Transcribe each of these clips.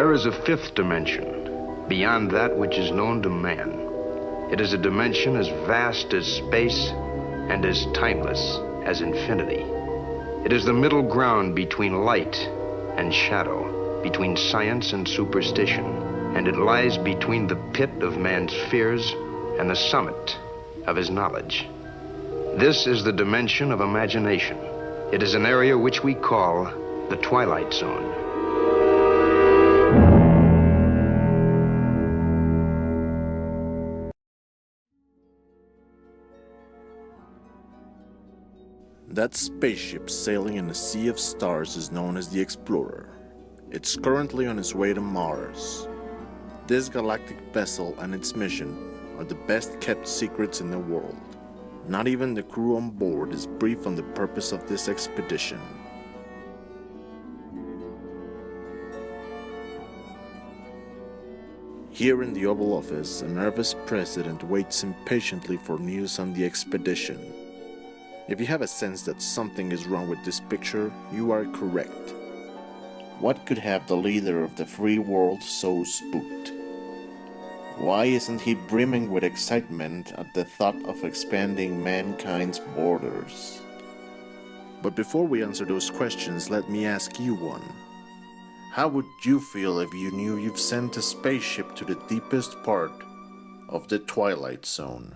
There is a fifth dimension, beyond that which is known to man. It is a dimension as vast as space and as timeless as infinity. It is the middle ground between light and shadow, between science and superstition, and it lies between the pit of man's fears and the summit of his knowledge. This is the dimension of imagination. It is an area which we call the Twilight Zone. That spaceship sailing in a sea of stars is known as the Explorer. It's currently on its way to Mars. This galactic vessel and its mission are the best kept secrets in the world. Not even the crew on board is briefed on the purpose of this expedition. Here in the Oval Office, a nervous president waits impatiently for news on the expedition. If you have a sense that something is wrong with this picture, you are correct. What could have the leader of the free world so spooked? Why isn't he brimming with excitement at the thought of expanding mankind's borders? But before we answer those questions, let me ask you one. How would you feel if you knew you've sent a spaceship to the deepest part of the Twilight Zone?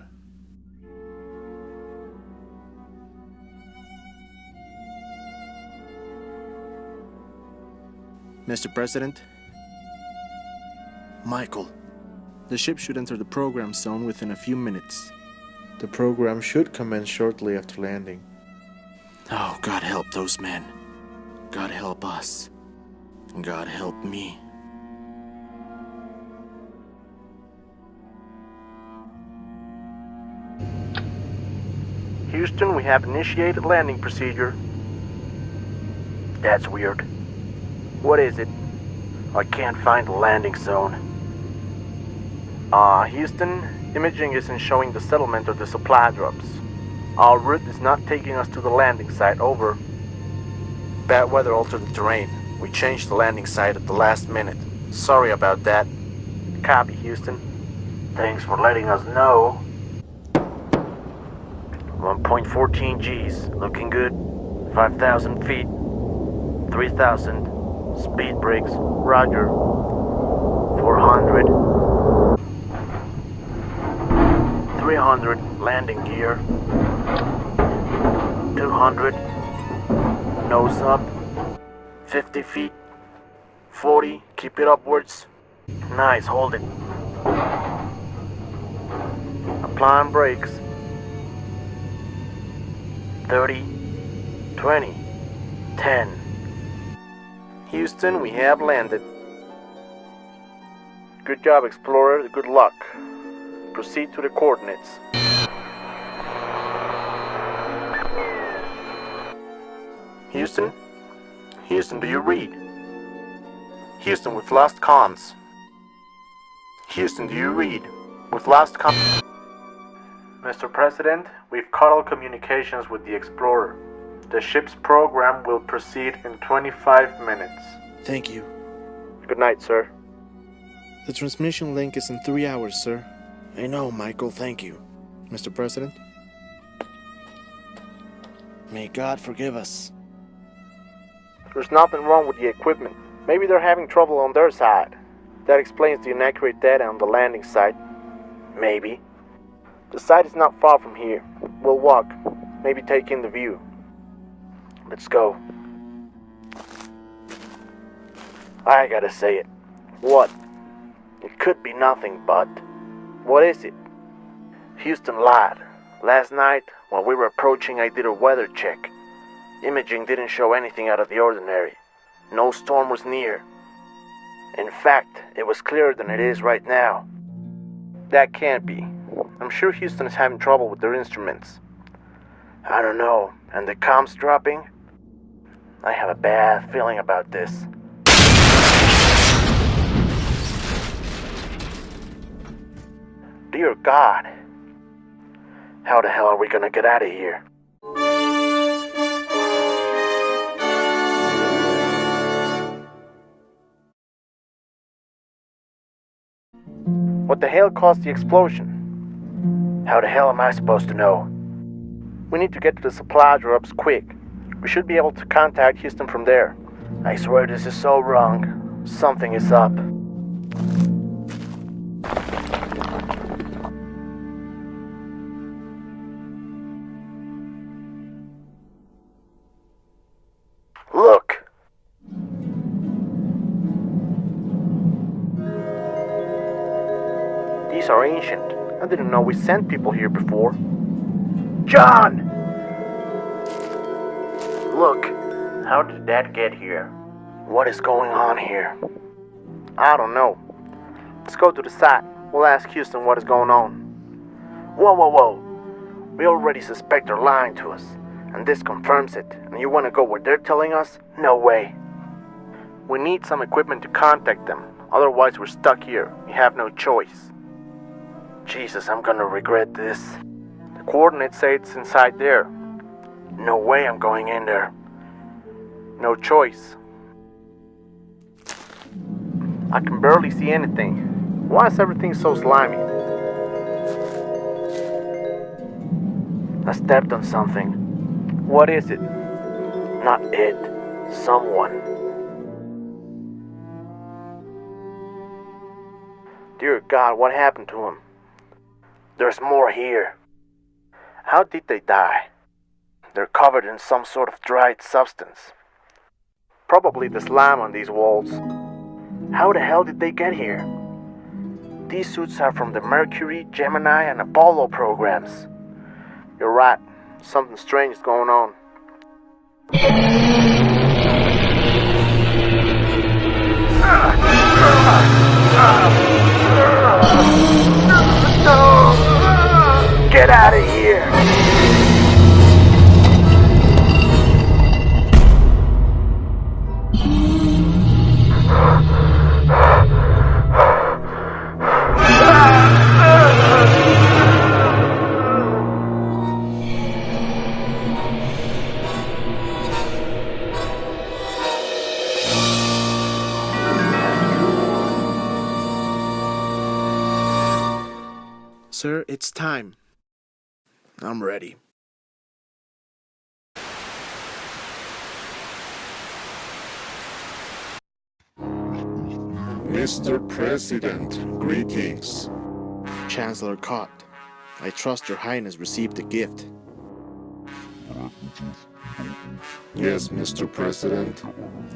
Mr. President? Michael, the ship should enter the program zone within a few minutes. The program should commence shortly after landing. Oh, God help those men. God help us. God help me. Houston, we have initiated landing procedure. That's weird. What is it? I can't find the landing zone. Houston, imaging isn't showing the settlement or the supply drops. Our route is not taking us to the landing site, over. Bad weather altered the terrain. We changed the landing site at the last minute. Sorry about that. Copy, Houston. Thanks for letting us know. 1.14 Gs, looking good. 5,000 feet. 3,000. Speed brakes, roger. 400. 300, landing gear. 200. Nose up. 50 feet. 40, keep it upwards. Nice, hold it. Applying brakes. 30. 20. 10. Houston, we have landed. Good job, Explorer. Good luck. Proceed to the coordinates. Houston? Houston, do you read? Houston, we've lost comms. Houston, do you read? We've lost comms. Mr. President, we've cut all communications with the Explorer. The ship's program will proceed in 25 minutes. Thank you. Good night, sir. The transmission link is in 3 hours, sir. I know, Michael, thank you. Mr. President? May God forgive us. There's nothing wrong with the equipment. Maybe they're having trouble on their side. That explains the inaccurate data on the landing site. Maybe. The site is not far from here. We'll walk. Maybe take in the view. Let's go. I gotta say it. What? It could be nothing, but... what is it? Houston lied. Last night, while we were approaching, I did a weather check. Imaging didn't show anything out of the ordinary. No storm was near. In fact, it was clearer than it is right now. That can't be. I'm sure Houston is having trouble with their instruments. I don't know. And the comms dropping? I have a bad feeling about this. Dear God. How the hell are we gonna get out of here? What the hell caused the explosion? How the hell am I supposed to know? We need to get to the supply drops quick. We should be able to contact Houston from there. I swear this is so wrong. Something is up. Look! These are ancient. I didn't know we sent people here before. John! Look, how did that get here? What is going on here? I don't know. Let's go to the site. We'll ask Houston what is going on. Whoa, whoa, whoa. We already suspect they're lying to us, and this confirms it. And you want to go where they're telling us? No way. We need some equipment to contact them. Otherwise, we're stuck here. We have no choice. Jesus, I'm gonna regret this. The coordinates say it's inside there. No way I'm going in there. No choice. I can barely see anything. Why is everything so slimy? I stepped on something. What is it? Not it. Someone. Dear God, what happened to him? There's more here. How did they die? They're covered in some sort of dried substance. Probably the slime on these walls. How the hell did they get here? These suits are from the Mercury, Gemini, and Apollo programs. You're right. Something strange is going on. Get out of here! Sir, it's time. I'm ready. Mr. President, greetings. Chancellor Cott, I trust Your Highness received the gift. Yes, Mr. President.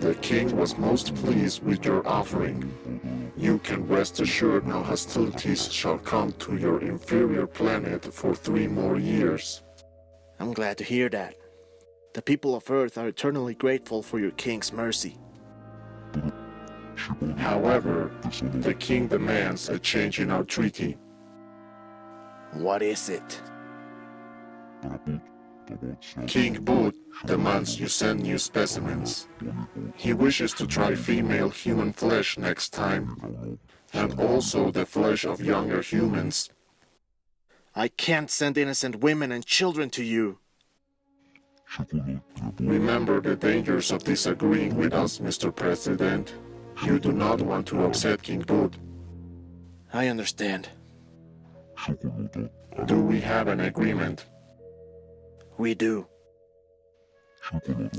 The king was most pleased with your offering. You can rest assured no hostilities shall come to your inferior planet for 3 more years. I'm glad to hear that. The people of Earth are eternally grateful for your king's mercy. However, the king demands a change in our treaty. What is it? King Boot demands you send new specimens. He wishes to try female human flesh next time, and also the flesh of younger humans. I can't send innocent women and children to you. Remember the dangers of disagreeing with us, Mr. President. You do not want to upset King Boot. I understand. Do we have an agreement? We do.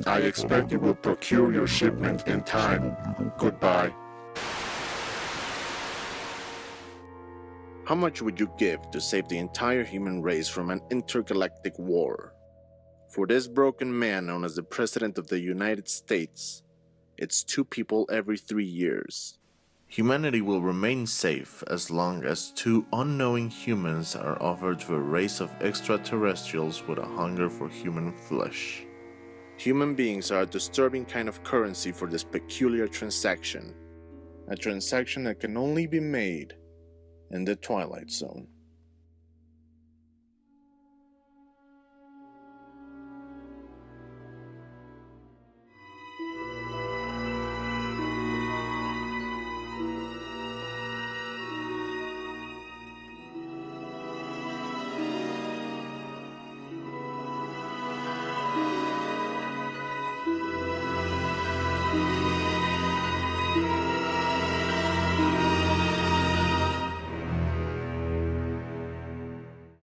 I expect you will procure your shipment in time. Goodbye. How much would you give to save the entire human race from an intergalactic war? For this broken man known as the President of the United States, it's 2 people every 3 years. Humanity will remain safe as long as 2 unknowing humans are offered to a race of extraterrestrials with a hunger for human flesh. Human beings are a disturbing kind of currency for this peculiar transaction. A transaction that can only be made in the Twilight Zone.